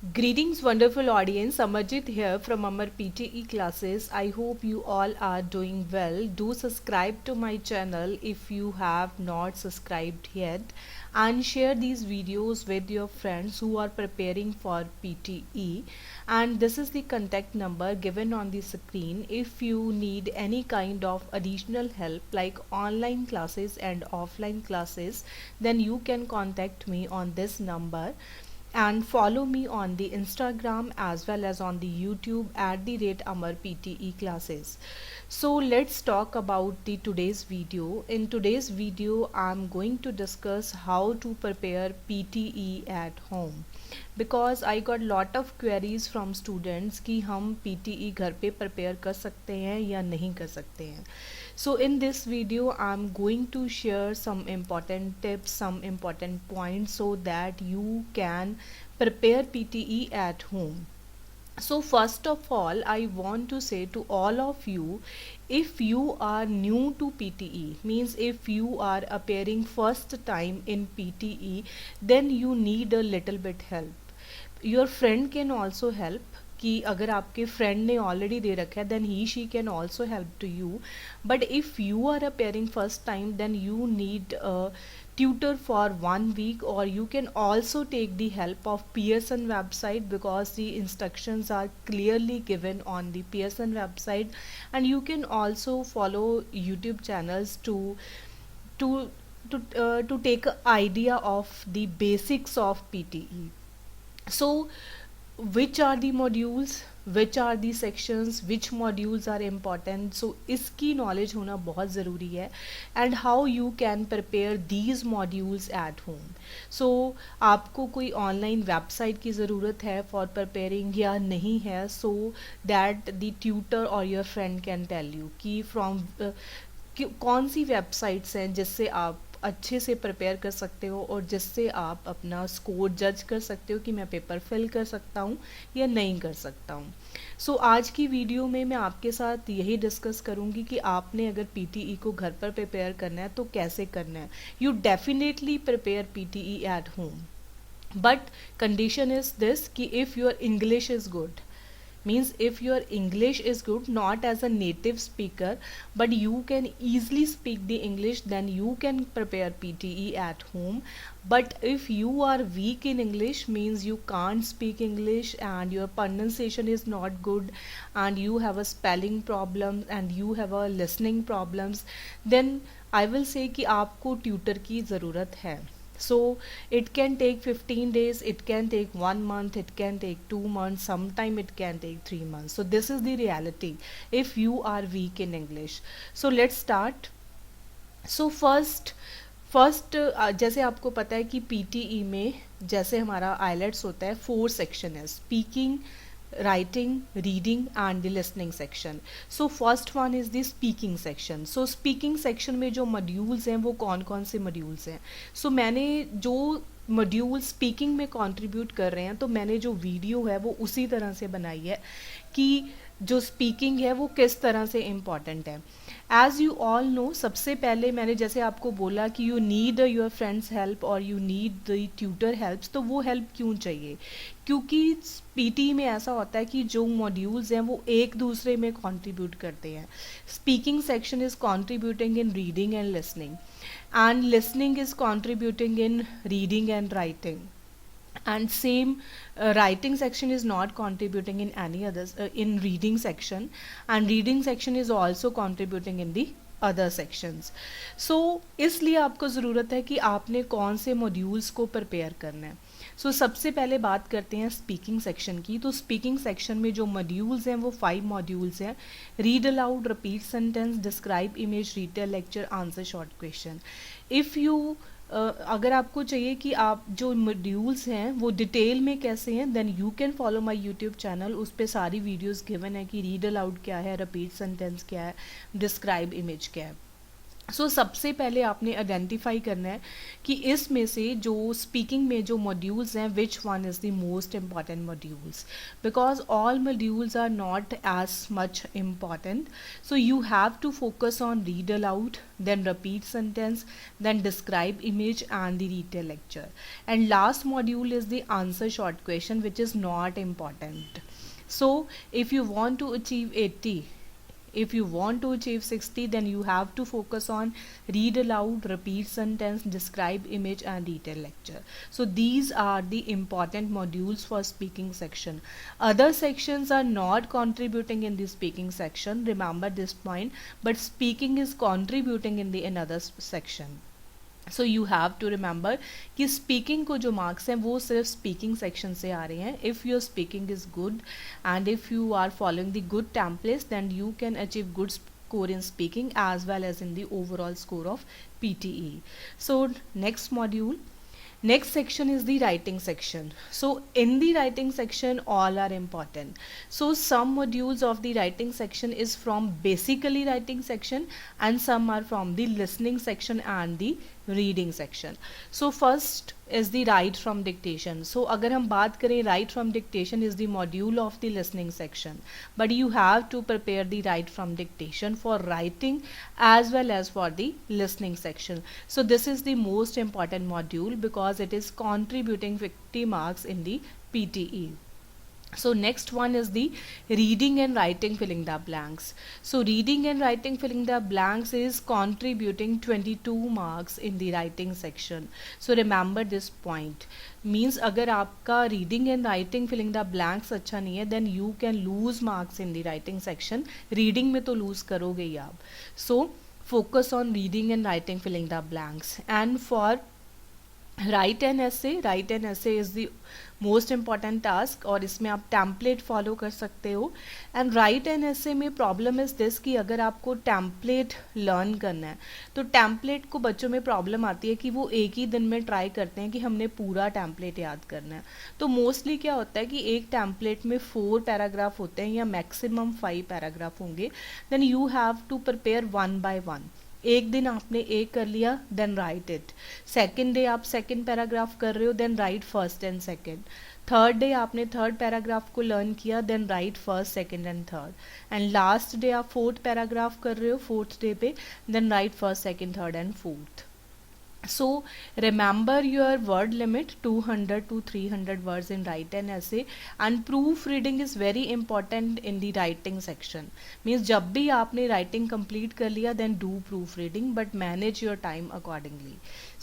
Greetings, wonderful audience. Amarjit here from Amar PTE classes. I hope you all are doing well. Do subscribe to my channel if you have not subscribed yet, and share these videos with your friends who are preparing for PTE. And this is the contact number given on the screen. If you need any kind of additional help like online classes and offline classes, then you can contact me on this number, and follow me on the Instagram as well as on the YouTube at the rate Amar PTE classes. So let's talk about the today's video. In today's video, I'm going to discuss how to prepare PTE at home, because I got lot of queries from students कि हम PTE घर पे prepare कर सकते हैं या नहीं कर सकते हैं. So in this video I'm going to share some important tips, some important points so that you can prepare PTE at home. So first of all, I want to say to all of you, if you are new to PTE, means if you are appearing first time in PTE, then you need a little bit help. Your friend can also help, कि अगर आपके friend ने already दे रखा है then he she can also help to you. But if you are appearing first time then you need tutor for 1 week, or you can also take the help of Pearson website, because the instructions are clearly given on the Pearson website, and you can also follow YouTube channels to to take an idea of the basics of PTE. So which are the modules, which are the sections, which modules are important, so इसकी knowledge होना बहुत ज़रूरी है, and how you can prepare these modules at home. So आपको कोई online website की ज़रूरत है for preparing या नहीं है, so that the tutor or your friend can tell you कि from कौन सी websites हैं जिससे आप अच्छे से प्रिपेयर कर सकते हो और जिससे आप अपना स्कोर जज कर सकते हो कि मैं पेपर फिल कर सकता हूँ या नहीं कर सकता हूँ. सो आज की वीडियो में मैं आपके साथ यही डिस्कस करूँगी कि आपने अगर पीटीई को घर पर प्रिपेयर करना है तो कैसे करना है. You definitely prepare PTE at home, but condition is this कि if your English is good, means if your English is good, not as a native speaker but you can easily speak the English, then you can prepare PTE at home. But if you are weak in English, means you can't speak English and your pronunciation is not good and you have a spelling problem and you have a listening problems, then I will say कि आपको tutor की ज़रूरत है. So it can take 15 days, it can take 1 month, it can take 2 months, sometime it can take 3 months. So this is the reality if you are weak in English. So let's start. So first जैसे आपको पता है कि PTE में जैसे हमारा IELTS होता है 4 सेक्शन है: speaking, writing, reading and the listening section. So first one is the speaking section. So speaking section में जो modules हैं वो कौन कौन से modules हैं. So मैंने जो मॉड्यूल स्पीकिंग में कंट्रीब्यूट कर रहे हैं, तो मैंने जो वीडियो है वो उसी तरह से बनाई है कि जो स्पीकिंग है वो किस तरह से इम्पॉर्टेंट है. एज़ यू ऑल नो, सबसे पहले मैंने जैसे आपको बोला कि you need your friends help और you need the tutor helps. तो वो हेल्प क्यों चाहिए? क्योंकि पीटी में ऐसा होता है कि जो मॉड्यूल्स हैं वो एक दूसरे में कंट्रीब्यूट करते हैं. Speaking section is contributing in reading and listening, and listening is contributing in reading and writing, and same writing section is not contributing in any others in reading section, and reading section is also contributing in the other sections. So इसलिए आपको ज़रूरत है कि आपने कौन से modules को prepare करना है. सो सबसे पहले बात करते हैं स्पीकिंग सेक्शन की. तो स्पीकिंग सेक्शन में जो मॉड्यूल्स हैं वो 5 मॉड्यूल्स हैं: read allowed, repeat sentence, describe image, retail lecture, answer short question. If you अगर आपको चाहिए कि आप जो मॉड्यूल्स हैं वो डिटेल में कैसे हैं, then you can follow my YouTube channel. उस पर सारी वीडियोस गिवन है कि रीड अलाउड क्या है, रिपीट सेंटेंस क्या है, डिस्क्राइब इमेज क्या है. सबसे पहले आपने आइडेंटिफाई करना है कि इसमें से जो स्पीकिंग में जो मॉड्यूल्स हैं which one is the most important modules, because all modules are not as much important. So you have to focus on read aloud, then repeat sentence, then describe image and the detailed lecture, and last module is the answer short question which is not important. So if you want to achieve 80, if you want to achieve 60, then you have to focus on read aloud, repeat sentence, describe image and detail lecture. So these are the important modules for speaking section. Other sections are not contributing in the speaking section, remember this point, but speaking is contributing in the another section. So you have to remember कि speaking को जो marks हैं वो सिर्फ speaking section से आ रहे हैं. If your speaking is good and if you are following the good templates, then you can achieve good score in speaking as well as in the overall score of PTE. So next module, next section is the writing section. So in the writing section all are important. So some modules of the writing section is from basically writing section and some are from the listening section and the reading section. So first is the write from dictation. So अगर हम बात करें write from dictation is the module of the listening section, but you have to prepare the write from dictation for writing as well as for the listening section. So this is the most important module because it is contributing 50 marks in the PTE. So next one is the reading and writing filling the blanks. So reading and writing filling the blanks is contributing 22 marks in the writing section. So remember this point. Means अगर आपका reading and writing filling the blanks अच्छा नहीं है, then you can lose marks in the writing section. Reading में तो lose करोगे ही आप. So focus on reading and writing filling the blanks. And for write an essay is the most important task और इसमें आप टैम्पलेट फॉलो कर सकते हो. एंड राइट एन ऐसे में प्रॉब्लम इज़ दिस कि अगर आपको टैम्पलेट लर्न करना है तो टैम्पलेट को बच्चों में प्रॉब्लम आती है कि वो एक ही दिन में ट्राई करते हैं कि हमने पूरा टैम्पलेट याद करना है. तो मोस्टली क्या होता है कि एक टैम्पलेट में 4 पैराग्राफ होते हैं या मैक्सिमम 5 पैराग्राफ होंगे. Then you have to prepare 1 by 1. एक दिन आपने एक कर लिया, then write it. Second day आप सेकेंड पैराग्राफ कर रहे हो, then write first and second. Third day आपने थर्ड पैराग्राफ को लर्न किया, then write first second and third. And last day आप फोर्थ पैराग्राफ कर रहे हो फोर्थ डे पे, then write first second third and fourth. So remember your word limit 200 to 300 words in write an essay, and proofreading is very important in the writing section. Means जब भी आपने writing complete कर लिया then do proofreading, but manage your time accordingly.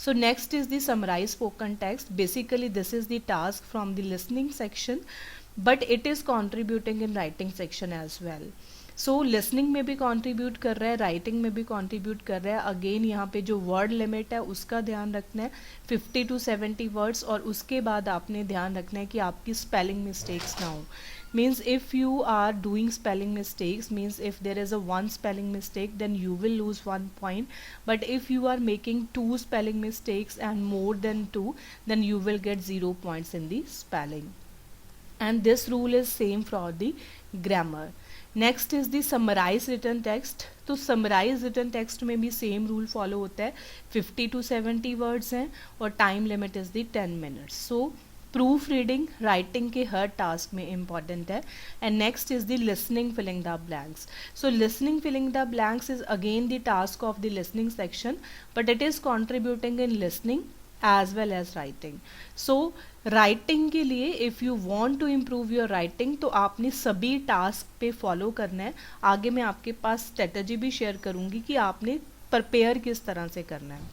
So next is the summarize spoken text. Basically this is the task from the listening section, but it is contributing in writing section as well. So listening में भी contribute कर रहा है, writing में भी contribute कर रहा है. अगेन यहाँ पे जो वर्ड लिमिट है उसका ध्यान रखना है, 50 to 70 वर्ड्स. और उसके बाद आपने ध्यान रखना है कि आपकी स्पेलिंग मिस्टेक्स ना हो. means if you are doing spelling mistakes, means if there is a one spelling mistake then you will lose 1 point, but if you are making 2 spelling mistakes and more than 2, then you will get 0 points in the spelling. And this rule is same for the grammar. Next is the summarize written text. तो summarize written text में भी same rule follow होता है, 50 to 70 words हैं और time limit is the 10 minutes. So proof reading writing के हर task में इम्पॉर्टेंट है. And next is the listening filling the blanks. So listening filling the blanks is again the task of the listening section, but it is contributing in listening as well as writing. So writing के लिए if you want to improve your writing तो आपने सभी task पे follow करना है. आगे मैं आपके पास स्ट्रेटजी भी शेयर करूँगी कि आपने प्रिपेयर किस तरह से करना है.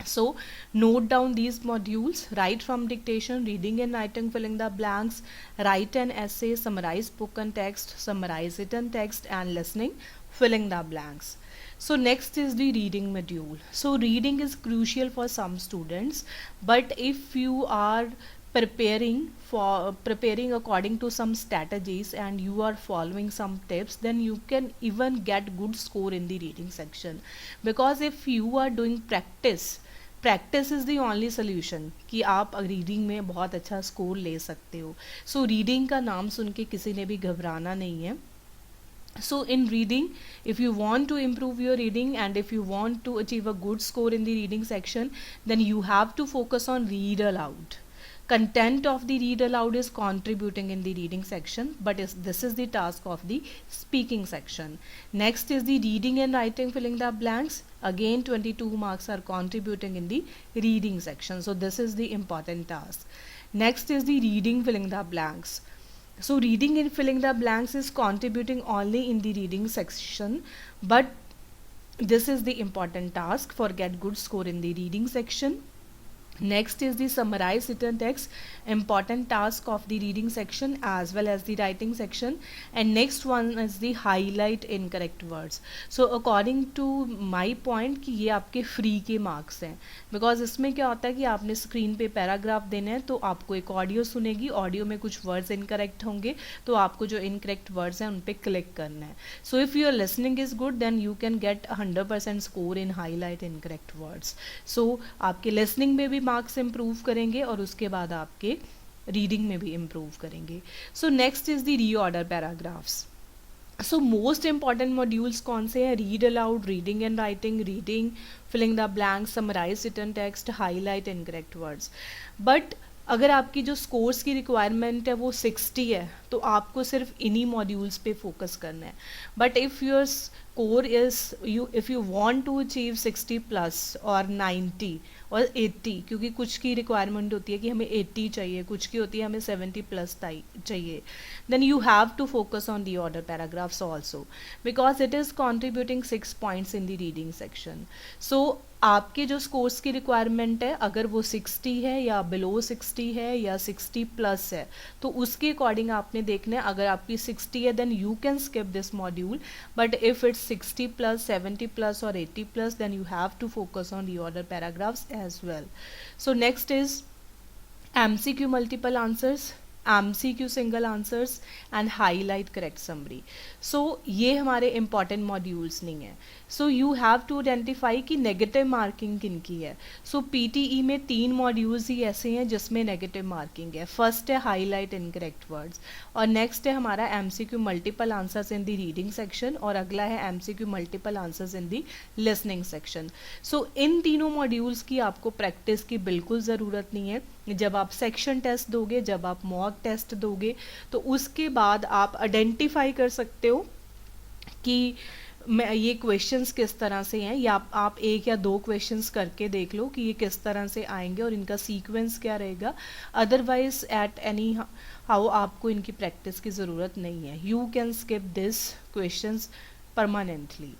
So note down these modules: write from dictation, reading and writing filling the blanks, write an essay, summarize spoken text, summarize written text, and listening filling the blanks. So next is the reading module. So reading is crucial for some students, but if you are preparing according to some strategies and you are following some tips, then you can even get good score in the reading section. Because if you are doing practice is the only solution कि आप reading में बहुत अच्छा score ले सकते हो. So reading का नाम सुन के किसी ने भी घबराना नहीं है. So in reading, if you want to improve your reading and if you want to achieve a good score in the reading section, then you have to focus on read aloud. Content of the read aloud is contributing in the reading section, but this is the task of the speaking section. Next is the reading and writing filling the blanks. Again 22 marks are contributing in the reading section, so this is the important task. Next is the reading filling the blanks. So reading and filling the blanks is contributing only in the reading section, but this is the important task for get good score in the reading section. Next is the summarize written text, important task of the reading section as well as the writing section. And next one is the highlight incorrect words. So according to my point कि ये आपके free के marks हैं, because इसमें क्या होता है कि आपने स्क्रीन पे पैराग्राफ देने हैं, तो आपको एक ऑडियो सुनेगी, ऑडियो में कुछ वर्ड्स इनकरेक्ट होंगे, तो आपको जो इनकरेक्ट वर्ड्स हैं उन पर क्लिक करना है. So if your listening is good then you can get 100% score in highlight incorrect words. So आपके लिसनिंग में भी मार्क्स इम्प्रूव करेंगे और उसके बाद आपके रीडिंग में भी इम्प्रूव करेंगे. So next is the reorder paragraphs. So most important modules कौन से हैं? Read aloud, reading and writing, reading, filling the blank, summarize written text, highlight incorrect words. But अगर आपकी जो स्कोर्स की रिक्वायरमेंट है वो 60 है, तो आपको सिर्फ इन्हीं मॉड्यूल्स पे फोकस करना है. But if your score if you want to achieve 60 plus और 90 और 80, क्योंकि कुछ की रिक्वायरमेंट होती है कि हमें 80 चाहिए, कुछ की होती है हमें 70 प्लस चाहिए, then you have to focus on the order paragraphs also, because it is contributing 6 points in the reading section. So आपके जो स्कोर्स की रिक्वायरमेंट है, अगर वो 60 है या बिलो 60 है या 60 प्लस है, तो उसके अकॉर्डिंग आपने देखना है. अगर आपकी 60 है then you can skip this module, but if it's 60 plus, 70 plus और 80 plus, then you have to focus on reorder paragraphs as well. So next is MCQ multiple answers, MCQ single answers and highlight correct summary. So ये हमारे important modules नहीं है. So you have to identify कि negative marking किन की है. सो PTE में 3 modules ही ऐसे हैं जिसमें नेगेटिव मार्किंग है. फर्स्ट है हाईलाइट इनकरेक्ट वर्ड्स, और नेक्स्ट है हमारा MCQ multiple answers in the reading section, और अगला है MCQ multiple answers in the listening section. So इन तीनों मॉड्यूल्स की आपको प्रैक्टिस की बिल्कुल ज़रूरत नहीं है. जब आप सेक्शन टेस्ट दोगे, जब आप मॉक टेस्ट दोगे, तो उसके बाद आप आइडेंटिफाई कर सकते हो कि मैं ये क्वेश्चंस किस तरह से हैं, या आप 1 या 2 क्वेश्चंस करके देख लो कि ये किस तरह से आएंगे और इनका सीक्वेंस क्या रहेगा. अदरवाइज एट एनी हाउ आपको इनकी प्रैक्टिस की ज़रूरत नहीं है. You can skip this questions permanently.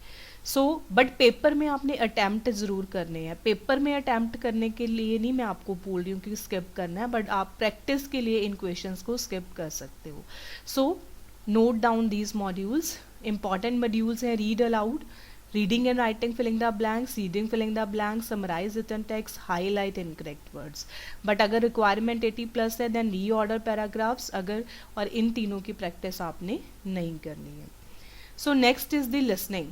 So but paper में आपने अटैम्प्ट ज़रूर करने हैं. पेपर में अटैम्प्ट करने के लिए नहीं मैं आपको बोल रही हूँ कि स्किप करना है, बट आप प्रैक्टिस के लिए इन क्वेश्चंस को स्किप कर सकते हो. So note down these modules. Important modules हैं read aloud, reading and writing filling the blanks, reading filling the blanks, summarize written text, highlight incorrect words. But अगर रिक्वायरमेंट 80 प्लस है then reorder paragraphs, अगर और इन तीनों की practice आपने नहीं करनी है. सो next is the listening.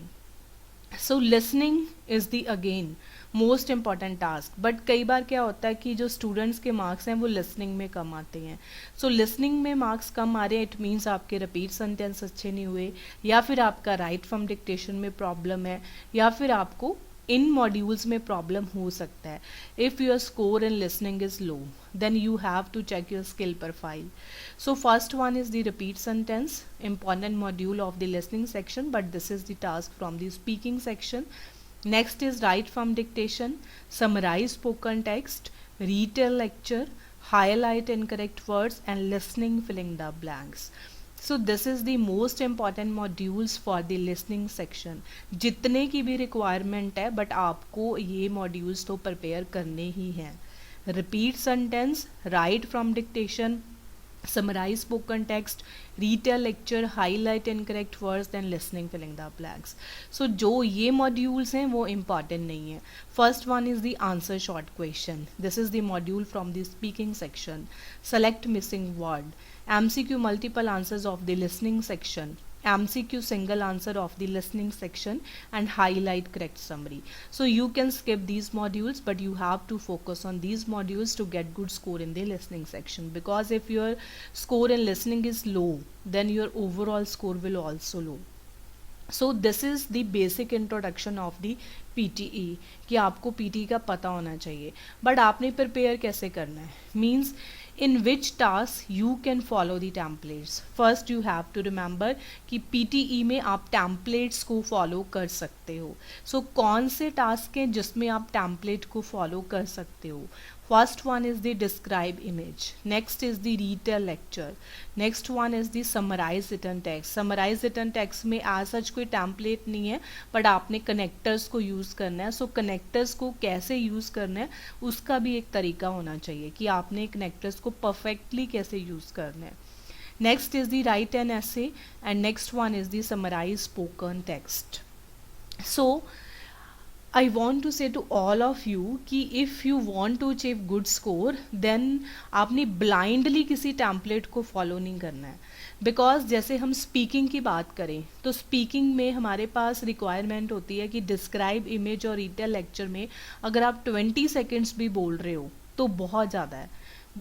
So listening is the again most important task. But कई बार क्या होता है कि जो स्टूडेंट्स के मार्क्स हैं वो लिसनिंग में कम आते हैं. सो लिसनिंग में मार्क्स कम आ रहे हैं, इट मीन्स आपके रिपीट सेंटेंस अच्छे नहीं हुए, या फिर आपका राइट फ्रॉम डिक्टेशन में प्रॉब्लम है, या फिर आपको इन मॉड्यूल्स में प्रॉब्लम हो सकता है. If your score in listening is low then you have to check your skill profile. So first one is the repeat sentence, important module of the listening section, but this is the task from the speaking section. Next is write from dictation, summarize spoken text, retell lecture, highlight incorrect words and listening filling the blanks. So this is the most important modules for the listening section. जितने की भी requirement है, but आपको ये modules तो prepare करने ही हैं. Repeat sentence, write from dictation, summarize spoken text, retell lecture, highlight incorrect words, then listening filling the blanks. So जो ये modules हैं वो important नहीं है. First one is the answer short question. This is the module from the speaking section. Select missing word. MCQ multiple answers of the listening section. MCQ single answer of the listening section and highlight correct summary. So you can skip these modules, but you have to focus on these modules to get good score in the listening section, because if your score in listening is low then your overall score will also low. So this is the basic introduction of the PTE कि आपको PTE का पता होना चाहिए. But आपने prepare कैसे करना है, means in which task you can follow the templates. First you have to remember कि PTE में आप टेम्पलेट्स को फॉलो कर सकते हो. सो कौन से टास्क हैं जिसमें आप टेम्पलेट को फॉलो कर सकते हो. First one is the describe image, next is the retell lecture, next one is the summarize written text. Summarize written text में as such कोई template नहीं है, बट आपने connectors को यूज़ करना है. So connectors को कैसे यूज़ करना है उसका भी एक तरीका होना चाहिए कि आपने connectors को perfectly कैसे यूज़ करना है. Next is the write an essay and next one is the summarize spoken text. So I want to say to all of you कि if you want to achieve good score then आपने blindly किसी template को follow नहीं करना है. Because जैसे हम speaking की बात करें तो स्पीकिंग में हमारे पास रिक्वायरमेंट होती है कि डिस्क्राइब इमेज और रिटेल लेक्चर में अगर आप 20 सेकेंड्स भी बोल रहे हो तो बहुत ज़्यादा है,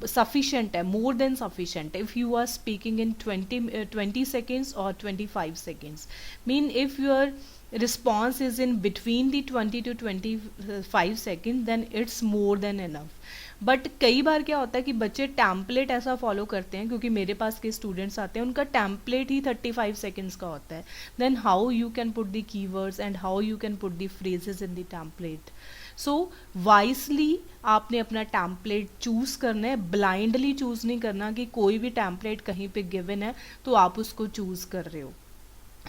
सफिशेंट है, more than sufficient if you are speaking in 20 seconds or 25 seconds. Mean if your response is in between the 20 to 25 seconds then it's more than enough. But कई बार क्या होता है कि बच्चे टैम्पलेट ऐसा फॉलो करते हैं, क्योंकि मेरे पास के स्टूडेंट्स आते हैं उनका टैम्पलेट ही 35 सेकेंड्स का होता है. Then how you can put the keywords and how you can put the phrases in the template. So wisely आपने अपना टैम्पलेट चूज़ करना है, ब्लाइंडली चूज़ नहीं करना कि कोई भी टैम्पलेट कहीं पे गिवन है तो आप उसको चूज़ कर रहे हो.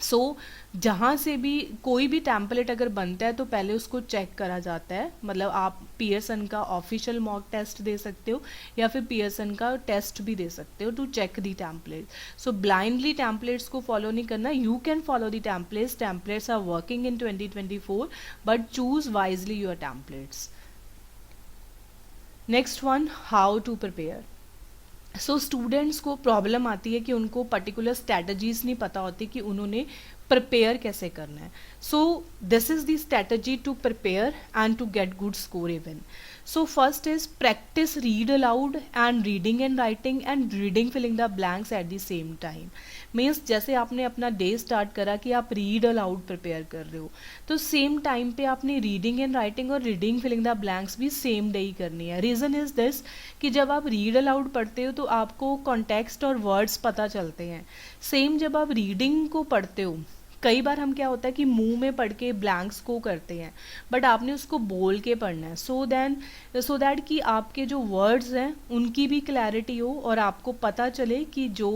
सो जहाँ से भी कोई भी टैम्पलेट अगर बनता है तो पहले उसको चेक करा जाता है. मतलब आप पियर्सन का ऑफिशियल मॉक टेस्ट दे सकते हो या फिर पियर्सन का टेस्ट भी दे सकते हो to check the template. So blindly templates को फॉलो नहीं करना. You can follow the templates. Templates are working in 2024 but choose wisely your templates. Next one, how to prepare. So students को problem आती है कि उनको पर्टिकुलर स्ट्रैटेजीज नहीं पता होती कि उन्होंने प्रिपेयर कैसे करना है. So this is the strategy to prepare and to get good score even. So first is practice read aloud and reading and writing and reading filling the blanks at the same time. Means जैसे आपने अपना day start करा कि आप read aloud prepare कर रहे हो तो सेम टाइम पे आपने रीडिंग एंड राइटिंग और रीडिंग फिलिंग द ब्लैंक्स भी सेम डे ही करनी है. रीज़न इज़ दिस कि जब आप रीड अलाउड पढ़ते हो तो आपको कॉन्टेक्स्ट और वर्ड्स पता चलते हैं. सेम जब आप रीडिंग को पढ़ते हो कई बार हम क्या होता है कि मुंह में पढ़ के ब्लैंक्स को करते हैं, बट आपने उसको बोल के पढ़ना है सो दैट कि आपके जो वर्ड्स हैं उनकी भी क्लैरिटी हो और आपको पता चले कि जो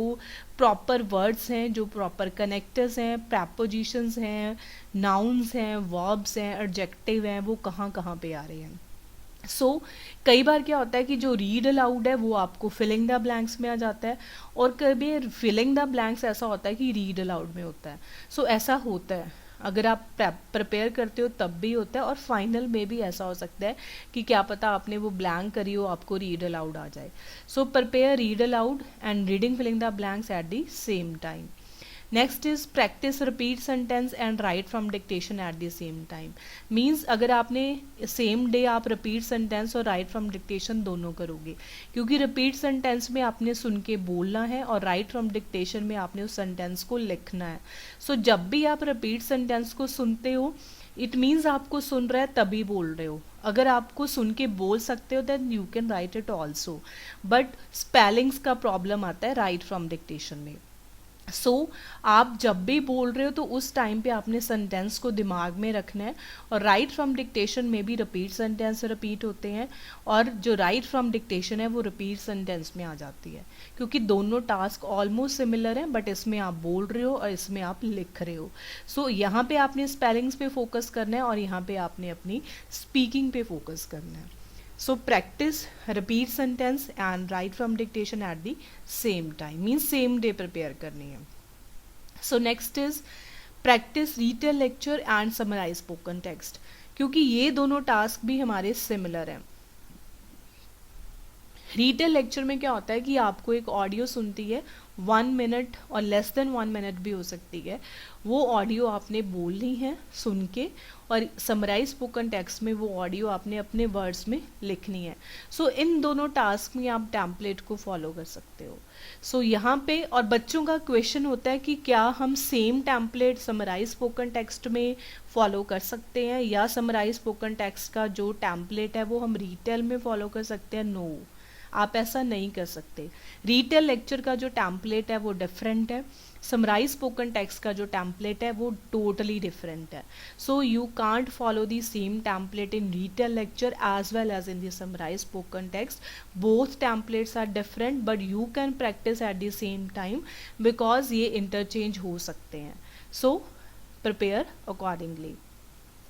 प्रॉपर वर्ड्स हैं, जो प्रॉपर कनेक्टर्स हैं, प्रैपोजिशंस हैं, नाउन्स हैं, वर्ब्स हैं, एडजेक्टिव हैं, वो कहाँ कहाँ पे आ रहे हैं. सो कई बार क्या होता है कि जो रीड अलाउड है वो आपको फिलिंग द ब्लैंक्स में आ जाता है और कभी फिलिंग द ब्लैंक्स ऐसा होता है कि रीड अलाउड में होता है. सो ऐसा होता है, अगर आप प्रिपेयर करते हो तब भी होता है और फाइनल में भी ऐसा हो सकता है कि क्या पता आपने वो ब्लैंक करी हो आपको रीड अलाउड आ जाए. So prepare read aloud and reading filling the blanks at the same time. Next is practice repeat sentence and write from dictation at the same time. Means अगर आपने सेम डे आप repeat sentence और write from dictation दोनों करोगे, क्योंकि repeat sentence में आपने सुन के बोलना है और राइट फ्रॉम डिक्टेशन में आपने उस सेंटेंस को लिखना है. सो जब भी आप रिपीट सेंटेंस को सुनते हो इट मीन्स आपको सुन रहा है तभी बोल रहे हो. अगर आपको सुन के बोल सकते हो then you can write it also, but spellings का प्रॉब्लम आता है राइट फ्रॉम डिक्टेशन में. सो आप जब भी बोल रहे हो तो उस टाइम पे आपने सेंटेंस को दिमाग में रखना है और राइट फ्रॉम डिक्टेशन में भी रिपीट सेंटेंस रिपीट होते हैं और जो राइट फ्रॉम डिक्टेशन है वो रिपीट सेंटेंस में आ जाती है, क्योंकि दोनों टास्क ऑलमोस्ट सिमिलर हैं बट इसमें आप बोल रहे हो और इसमें आप लिख रहे हो. सो यहाँ पे आपने स्पेलिंग्स पे फोकस करना है और यहाँ पे आपने अपनी स्पीकिंग पे फोकस करना है. So practice repeat sentence and write from dictation at the same time, means same day prepare करनी है. So next is practice retell lecture and summarize spoken text, क्योंकि ये दोनों टास्क भी हमारे सिमिलर हैं. रीटेल लेक्चर में क्या होता है कि आपको एक ऑडियो सुनती है, 1 मिनट और लेस देन 1 मिनट भी हो सकती है, वो ऑडियो आपने बोलनी है सुन के, और समराइज स्पोकन टेक्स्ट में वो ऑडियो आपने अपने वर्ड्स में लिखनी है। सो इन दोनों टास्क में आप टेम्पलेट को फॉलो कर सकते हो। सो यहाँ पे और बच्चों का क्वेश्चन होता है कि क्या हम same template summarize spoken text में फॉलो कर सकते हैं, या समराइज स्पोकन टेक्स्ट का जो टेम्पलेट है वो हम रीटेल में फॉलो कर सकते हैं। नो, आप ऐसा नहीं कर सकते। रीटेल लेक्चर का जो टेम्पलेट है वो डिफरेंट है, समराइज स्पोकन टेक्स्ट का जो टेम्पलेट है वो टोटली डिफरेंट है। So you can't follow the same template in retell lecture as well as in the summarise spoken text. Both templates are different but you can practise at the same time because ये interchange हो सकते हैं। So prepare accordingly.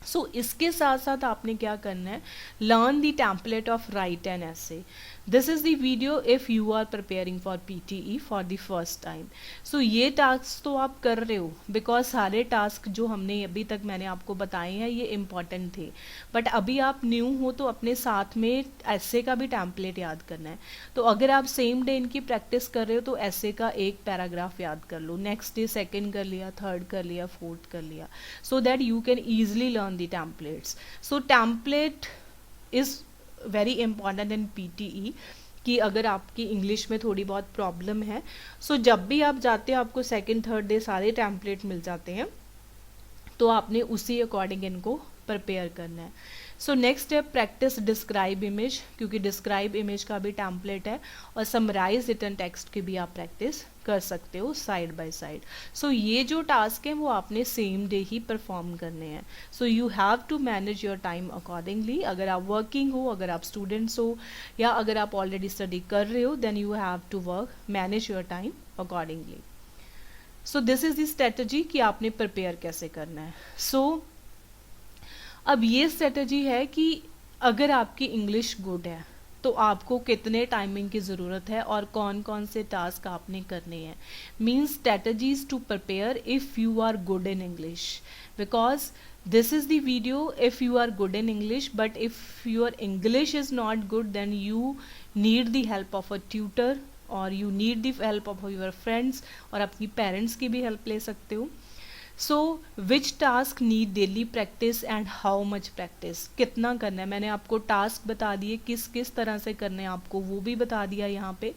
सो इसके साथ साथ आपने क्या करना है, learn the template of write an essay. This is the video if you are preparing for PTE for the first time. So ये टास्क तो आप कर रहे हो बिकॉज सारे टास्क जो हमने अभी तक मैंने आपको बताए हैं ये इम्पॉर्टेंट थे, बट अभी आप न्यू हो तो अपने साथ में ऐसे का भी टेम्पलेट याद करना है। तो अगर आप सेम डे इनकी प्रैक्टिस कर रहे हो तो ऐसे का एक पैराग्राफ याद कर लो, नेक्स्ट डे सेकेंड कर लिया, थर्ड कर लिया, फोर्थ कर लिया, सो that you can easily learn the templates. So template is very important in PTE कि अगर आपकी इंग्लिश में थोड़ी बहुत प्रॉब्लम है, सो जब भी आप जाते हो आपको सेकंड थर्ड डे सारे टेम्पलेट मिल जाते हैं, तो आपने उसी अकॉर्डिंग इनको प्रिपेयर करना है। So next step, practice describe image, क्योंकि डिस्क्राइब इमेज का भी टेम्पलेट है, और समराइज रिटन टेक्स्ट की भी आप प्रैक्टिस कर सकते हो साइड बाय साइड। सो ये जो टास्क हैं वो आपने सेम डे ही परफॉर्म करने हैं। So you have to manage your time accordingly. अगर आप वर्किंग हो, अगर आप स्टूडेंट्स हो, या अगर आप ऑलरेडी स्टडी कर रहे हो, then you have to work manage your time accordingly. So this is the strategy कि आपने प्रिपेयर कैसे करना है। सो अब ये स्ट्रेटजी है कि अगर आपकी इंग्लिश गुड है तो आपको कितने टाइमिंग की ज़रूरत है और कौन कौन से टास्क आपने करने हैं। Means strategies to prepare if you are good in English, because this is the video if you are good in English, but if your English is not good then you need the help of a tutor or you need the help of your friends, और अपनी parents की भी help ले सकते हो। So which task need daily practice and how much practice, कितना करना है। मैंने आपको टास्क बता दिए किस किस तरह से करने हैं आपको, वो भी बता दिया यहाँ पे,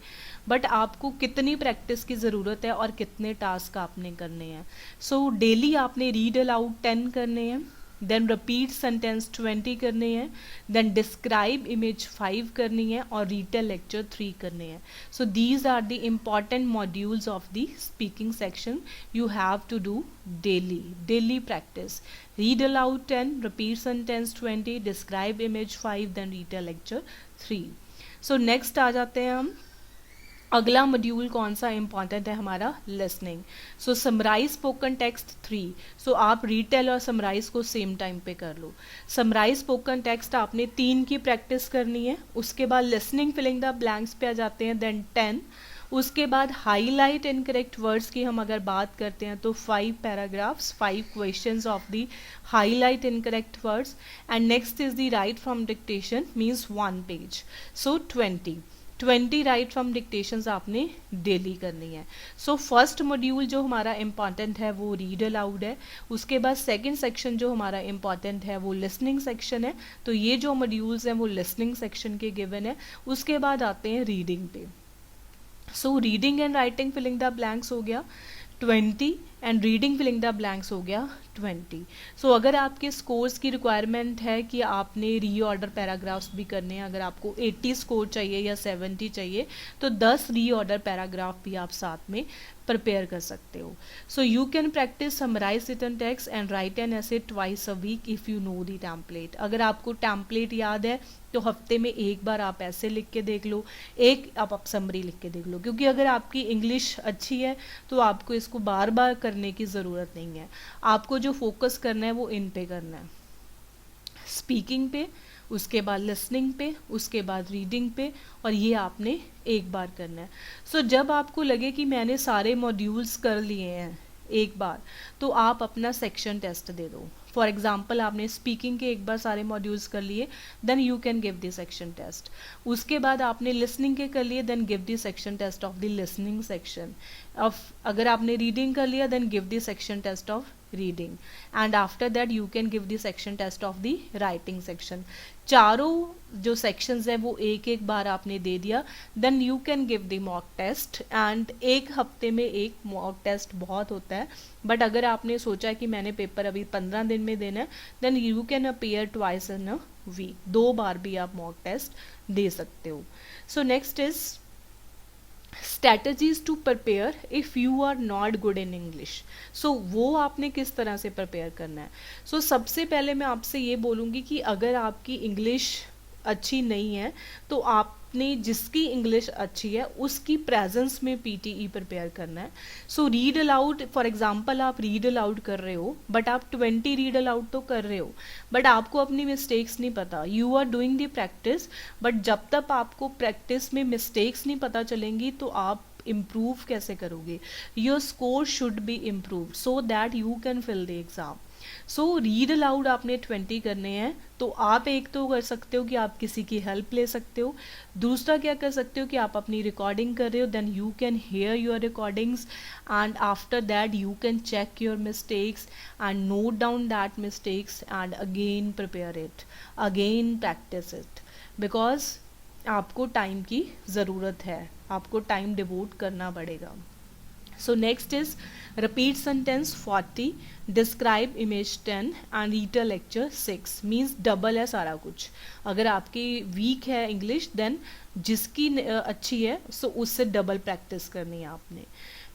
बट आपको कितनी प्रैक्टिस की ज़रूरत है और कितने टास्क आपने करने हैं। सो डेली आपने रीड अलाउड 10 करने हैं, देन रिपीट सेंटेंस 20 करने हैं, देन डिस्क्राइब इमेज 5 करनी है, और रीटेल लेक्चर 3 करने हैं। So these are the important modules of the speaking section you have to do daily practice. Read aloud 10, repeat sentence 20, describe image 5, then retell lecture 3। So next आ जाते हैं हम, अगला मॉड्यूल कौन सा इंपॉर्टेंट है हमारा, लिसनिंग। सो समराइज स्पोकन टेक्स्ट 3। सो आप रीटेल और समराइज को सेम टाइम पे कर लो। समराइज स्पोकन टेक्स्ट आपने 3 की प्रैक्टिस करनी है, उसके बाद लिसनिंग फिलिंग द ब्लैंक्स पे आ जाते हैं, देन 10। उसके बाद हाईलाइट इनकरेक्ट वर्ड्स की हम अगर बात करते हैं तो 5 paragraphs, 5 questions of the highlight incorrect words, and next is the right from dictation means 1 page. So 20 right from dictations आपने डेली करनी है। सो फर्स्ट मॉड्यूल जो हमारा इम्पॉर्टेंट है वो रीड अलाउड है, उसके बाद सेकंड सेक्शन जो हमारा इम्पॉर्टेंट है वो लिसनिंग सेक्शन है। तो ये जो मॉड्यूल्स हैं वो लिसनिंग सेक्शन के गिवन है। उसके बाद आते हैं रीडिंग पे। So reading and writing filling the blanks हो गया 20, and reading filling the blanks हो गया 20। सो अगर आपके स्कोर्स की रिक्वायरमेंट है कि आपने रीऑर्डर पैराग्राफ्स भी करने हैं, अगर आपको 80 स्कोर चाहिए या 70 चाहिए तो 10 रीऑर्डर पैराग्राफ भी आप साथ में प्रिपेयर कर सकते हो। So you can practice summarize written text and write an essay twice a week if you know the template. अगर आपको टेम्पलेट याद है तो हफ्ते में एक बार आप ऐसे लिख के देख लो, एक आप समरी लिख के देख लो, क्योंकि अगर आपकी इंग्लिश अच्छी है तो आपको इसको बार बार करने की ज़रूरत नहीं है। आपको जो फोकस करना है वो इन पे करना है, स्पीकिंग पे, उसके बाद लिसनिंग पे, उसके बाद रीडिंग पे, और ये आपने एक बार करना है। सो जब आपको लगे कि मैंने सारे मॉड्यूल्स कर लिए हैं एक बार, तो आप अपना सेक्शन टेस्ट दे दो। फॉर एग्जाम्पल आपने स्पीकिंग के एक बार सारे मॉड्यूल्स कर लिए, then you can give the section test. उसके बाद आपने लिसनिंग के कर लिए, then give the section test of the listening section. अगर आपने रीडिंग कर लिया, then give the section test of reading. And after that you can give the section test of the writing section. चारों जो sections हैं वो एक एक बार आपने दे दिया, then you can give the mock test. And एक हफ्ते में एक मॉक टेस्ट बहुत होता है, बट अगर आपने सोचा है कि मैंने पेपर अभी 15 दिन में देना है, then you can appear twice in a week. 2 बार भी आप मॉक टेस्ट दे सकते हो. So next is strategies to prepare if you are not good in English. So वो आपने किस तरह से प्रिपेयर करना है. So सबसे पहले मैं आपसे ये बोलूँगी कि अगर आपकी इंग्लिश अच्छी नहीं है तो आपने जिसकी इंग्लिश अच्छी है उसकी प्रेजेंस में पीटीई प्रिपेयर करना है. सो रीड अलाउड, फॉर एग्जांपल आप रीड अलाउड कर रहे हो बट आप 20 रीड अलाउड तो कर रहे हो, बट आपको अपनी मिस्टेक्स नहीं पता. You are doing the practice, but जब तक आपको प्रैक्टिस में मिस्टेक्स नहीं पता चलेंगी तो आप इम्प्रूव कैसे करोगे. Your score should be improve so that you can fill the exam. So read aloud आपने 20 करने हैं, तो आप एक तो कर सकते हो कि आप किसी की हेल्प ले सकते हो. दूसरा क्या कर सकते हो कि आप अपनी रिकॉर्डिंग कर रहे हो, then you can hear your recordings and after that you can check your mistakes and note down that mistakes and again prepare it, again practise it, because आपको टाइम की ज़रूरत है, आपको टाइम डिवोट करना पड़ेगा. So next is repeat sentence 40, describe image 10 and read a lecture 6. Means double है सारा कुछ. अगर आपकी वीक है इंग्लिश, देन जिसकी अच्छी है सो उससे डबल प्रैक्टिस करनी है आपने.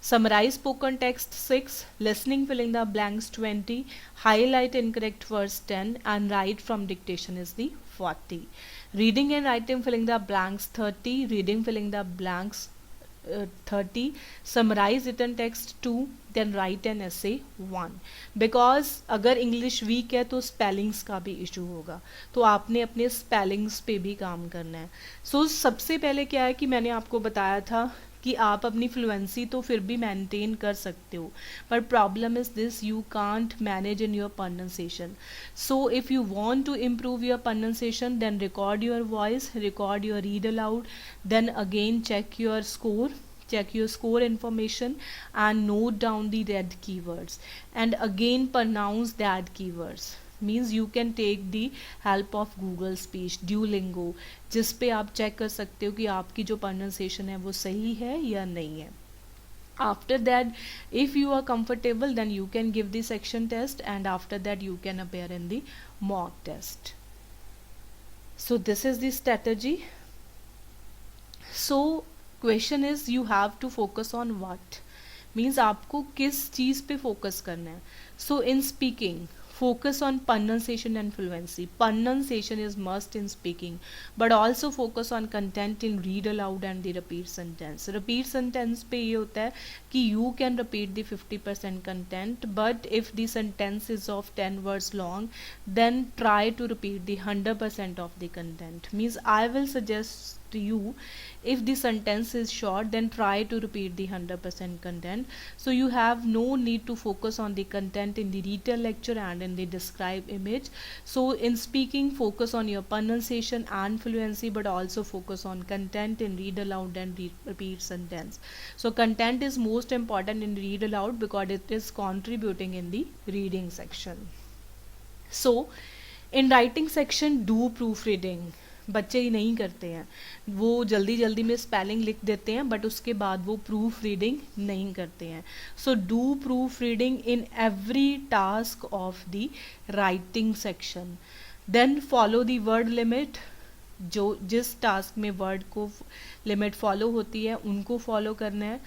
Summarize spoken text 6, listening filling the blanks 20, highlight incorrect words 10 and write from dictation is the 40. Reading and writing filling the blanks 30, reading filling the blanks 30, summarize written text 2, then write an essay 1. Because अगर English weak है तो spellings का भी issue होगा, तो आपने अपने spellings पे भी काम करना है. सो सबसे पहले क्या है कि मैंने आपको बताया था कि आप अपनी फ्लुएंसी तो फिर भी मेंटेन कर सकते हो, but problem is this, you can't manage in your pronunciation. So if you want to improve your pronunciation, then record your voice, record your read aloud, then again check your score information and note down the red keywords and again pronounce that keywords. Means you can take the help of Google Speech, Duolingo, जिस पे आप check कर सकते हो कि आपकी जो pronunciation है वो सही है या नहीं है. After that, if you are comfortable, then you can give the section test and after that you can appear in the mock test. So this is the strategy. So question is you have to focus on what, means आपको किस चीज़ पे focus करना है. So in speaking focus on pronunciation and fluency. Pronunciation is must in speaking, but also focus on content in read aloud and the repeat sentence. Repeat sentence पे ये होता है कि you can repeat the 50% content, but if the sentence is of 10 words long, then try to repeat the 100% of the content. Means I will suggest to you, if the sentence is short, then try to repeat the 100% content. So you have no need to focus on the content in the retail lecture and in the describe image. So in speaking, focus on your pronunciation and fluency, but also focus on content in read aloud and repeat sentence. So content is most important in read aloud because it is contributing in the reading section. So in writing section, do proofreading. बच्चे ही नहीं करते हैं, वो जल्दी जल्दी में spelling लिख देते हैं बट उसके बाद वो प्रूफ रीडिंग नहीं करते हैं. So do proof reading in every task of the writing section. Then follow the word limit, जो जिस टास्क में वर्ड को लिमिट फॉलो होती है उनको फॉलो करना है.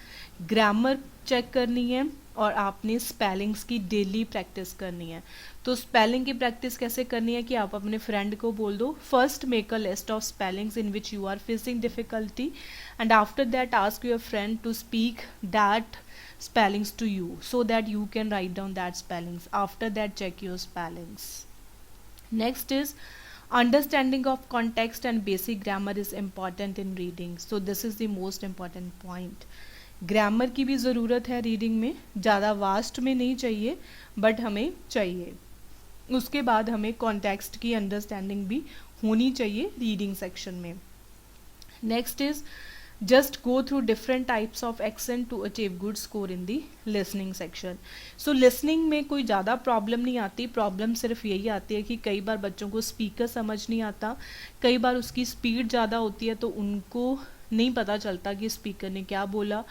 ग्रामर चेक करनी है और आपने स्पेलिंग्स की डेली प्रैक्टिस करनी है. तो स्पेलिंग की प्रैक्टिस कैसे करनी है कि आप अपने फ्रेंड को बोल दो, first make a list of spellings in which you are facing difficulty and after that ask your friend to speak that spellings to you so that you can write down that spellings. After that, check your spellings. Next is understanding of context and basic grammar is important in reading. So this is the most important point. Grammar की भी ज़रूरत है reading में, ज़्यादा vast में नहीं चाहिए but हमें चाहिए. उसके बाद हमें कॉन्टेक्स्ट की अंडरस्टैंडिंग भी होनी चाहिए रीडिंग सेक्शन में। Next is just go through different types of accent to achieve good score in the listening section. So listening में कोई ज़्यादा प्रॉब्लम नहीं आती, प्रॉब्लम सिर्फ यही आती है कि कई बार बच्चों को स्पीकर समझ नहीं आता, कई बार उसकी स्पीड ज़्यादा होती है तो उनको नहीं पता चलता कि स्पीकर ने क्या बोला,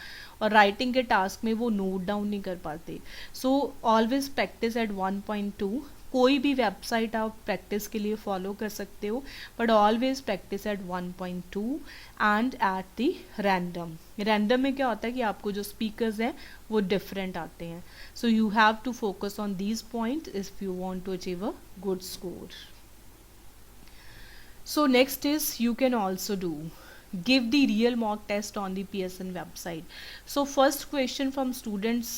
और राइटिंग के टास्क में वो नोट डाउन नहीं कर पाते। So always practice eight 1.2। कोई भी वेबसाइट आप प्रैक्टिस के लिए फॉलो कर सकते हो, but always practice eight 1.2 and at the random. Random में क्या होता है कि आपको जो स्पीकर्स हैं वो डिफरेंट आते हैं। So you have to focus on these point if you want to achieve a good score. So next is you can also do give the real mock test on the PSN website. So first question from students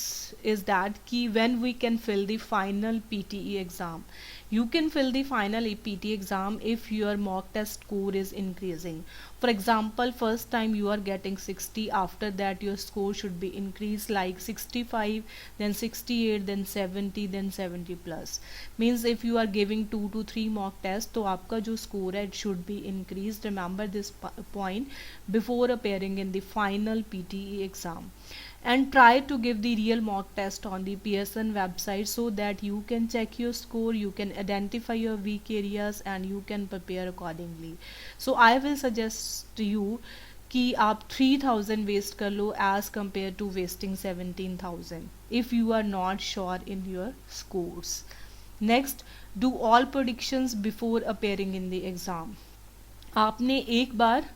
is that ki when we can fill the final PTE exam. You can fill the final PTE exam if your mock test score is increasing. For example, first time you are getting 60, after that your score should be increased like 65, then 68, then 70, then 70 plus. Means if you are giving 2 to 3 mock tests, तो आपका जो score है it should be increased. Remember this point before appearing in the final PTE exam. And try to give the real mock test on the PSN website so that you can check your score, you can identify your weak areas and you can prepare accordingly. So I will suggest you कि आप 3000 waste कर लो as compared to wasting 17,000 if you are not sure in your scores. Next, do all predictions before appearing in the exam. आपने एक बार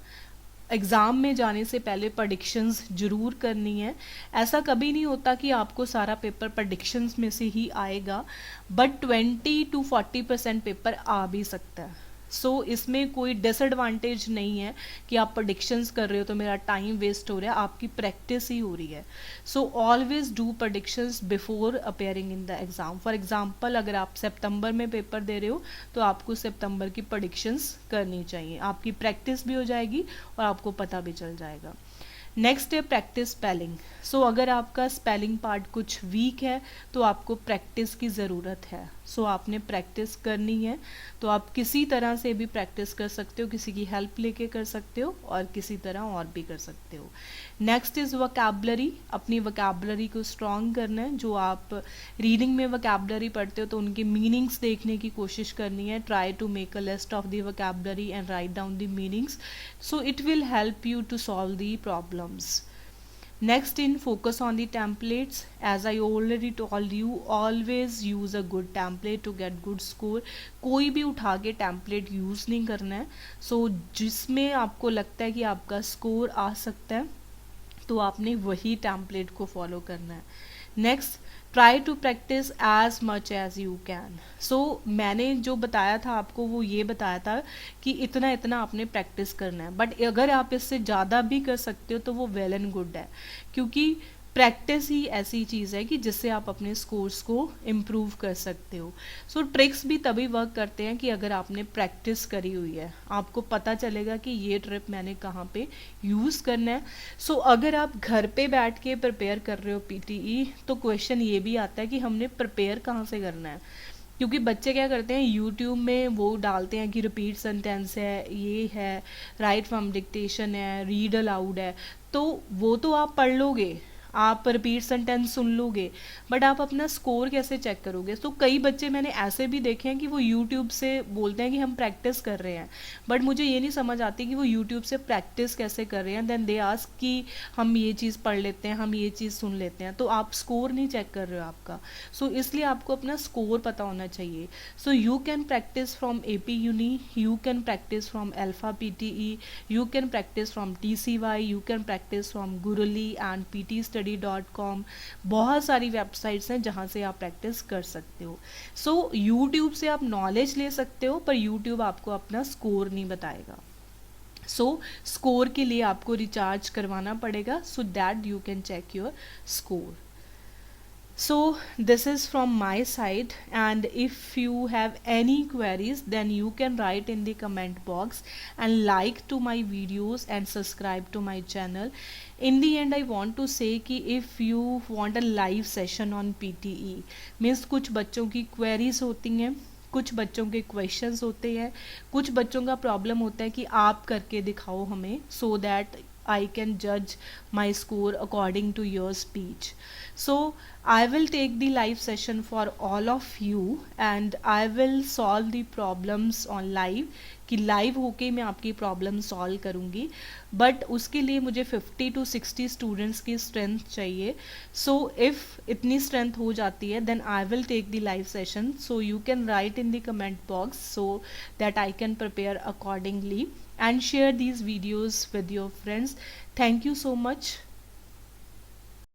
exam में जाने से पहले predictions ज़रूर करनी है। ऐसा कभी नहीं होता कि आपको सारा पेपर प्रडिक्शंस में से ही आएगा, बट 20 to 40% पेपर आ भी सकता है। सो इसमें कोई डिसएडवांटेज नहीं है कि आप प्रडिक्शंस कर रहे हो तो मेरा टाइम वेस्ट हो रहा है, आपकी प्रैक्टिस ही हो रही है। So always do predictions before appearing in the exam. For example अगर आप सितंबर में पेपर दे रहे हो तो आपको सितंबर की प्रडिक्शंस करनी चाहिए, आपकी प्रैक्टिस भी हो जाएगी और आपको पता भी चल जाएगा। नेक्स्ट है प्रैक्टिस स्पेलिंग। सो अगर आपका स्पेलिंग पार्ट कुछ वीक है तो आपको प्रैक्टिस की ज़रूरत है। सो आपने प्रैक्टिस करनी है, तो आप किसी तरह से भी प्रैक्टिस कर सकते हो, किसी की हेल्प लेके कर सकते हो और किसी तरह और भी कर सकते हो। Next is vocabulary. अपनी वोकैबुलरी को स्ट्रॉन्ग करना है। जो आप रीडिंग में वोकैबुलरी पढ़ते हो तो उनके मीनिंग्स देखने की कोशिश करनी है। Try to make a list of the vocabulary and write down the meanings, so it will help you to solve the problems. Next in focus on the templates. As I already told you, always use a good template to get good score. कोई भी उठा के template use नहीं करना है। So जिसमें आपको लगता है कि आपका score आ सकता है तो आपने वही template को follow करना है। Next, try to practice as much as you can. So मैंने जो बताया था आपको वो ये बताया था कि इतना इतना आपने प्रैक्टिस करना है, बट अगर आप इससे ज़्यादा भी कर सकते हो तो वो वेल एंड गुड है, क्योंकि प्रैक्टिस ही ऐसी चीज़ है कि जिससे आप अपने स्कोर्स को इम्प्रूव कर सकते हो। सो ट्रिक्स भी तभी वर्क करते हैं कि अगर आपने प्रैक्टिस करी हुई है, आपको पता चलेगा कि ये ट्रिप मैंने कहाँ पे यूज़ करना है। सो अगर आप घर पे बैठ के प्रिपेयर कर रहे हो पीटीई, तो क्वेश्चन ये भी आता है कि हमने प्रिपेयर कहाँ से करना है, क्योंकि बच्चे क्या करते हैं यूट्यूब में वो डालते हैं कि रिपीट सेंटेंस है, ये है, राइट फ्रॉम डिक्टेशन है, रीड अलाउड है, तो वो तो आप पढ़ लोगे, आप रिपीट सेंटेंस सुन लोगे, बट आप अपना स्कोर कैसे चेक करोगे। तो कई बच्चे मैंने ऐसे भी देखे हैं कि वो यूट्यूब से बोलते हैं कि हम प्रैक्टिस कर रहे हैं, बट मुझे ये नहीं समझ आती कि वो यूट्यूब से प्रैक्टिस कैसे कर रहे हैं। देन दे आस्क कि हम ये चीज़ पढ़ लेते हैं, हम ये चीज़ सुन लेते हैं, तो आप स्कोर नहीं चेक कर रहे हो आपका। सो इसलिए आपको अपना स्कोर पता होना चाहिए। So you can practice from AP uni, you can practice from alpha PTE, you can practice from TCY, you can practice from Gurully and PTstudy.com। बहुत सारी वेबसाइट्स हैं जहाँ से आप प्रैक्टिस कर सकते हो। सो यूट्यूब से आप नॉलेज ले सकते हो, पर यूट्यूब आपको अपना स्कोर नहीं बताएगा। सो स्कोर के लिए आपको रिचार्ज करवाना पड़ेगा, so that you can check your score. So this is from my side, and if you have any queries then you can write in the comment box and like to my videos and subscribe to my channel. In the end I want to say कि if you want a live session on PTE, means कुछ बच्चों की queries होती हैं कुछ बच्चों के questions होते हैं, कुछ बच्चों का प्रॉब्लम होता है कि आप करके दिखाओ हमें, so that I can judge my score according to your speech. So I will take the live session for all of you and I will solve the problems on live, कि live होके मैं आपकी problem solve करूँगी, but उसके लिए मुझे 50 to 60 students की strength चाहिए. सो इफ़ इतनी स्ट्रेंथ हो जाती है then I will take the live session. So you can write in the comment box so that I can prepare accordingly and share these videos with your friends. Thank you so much.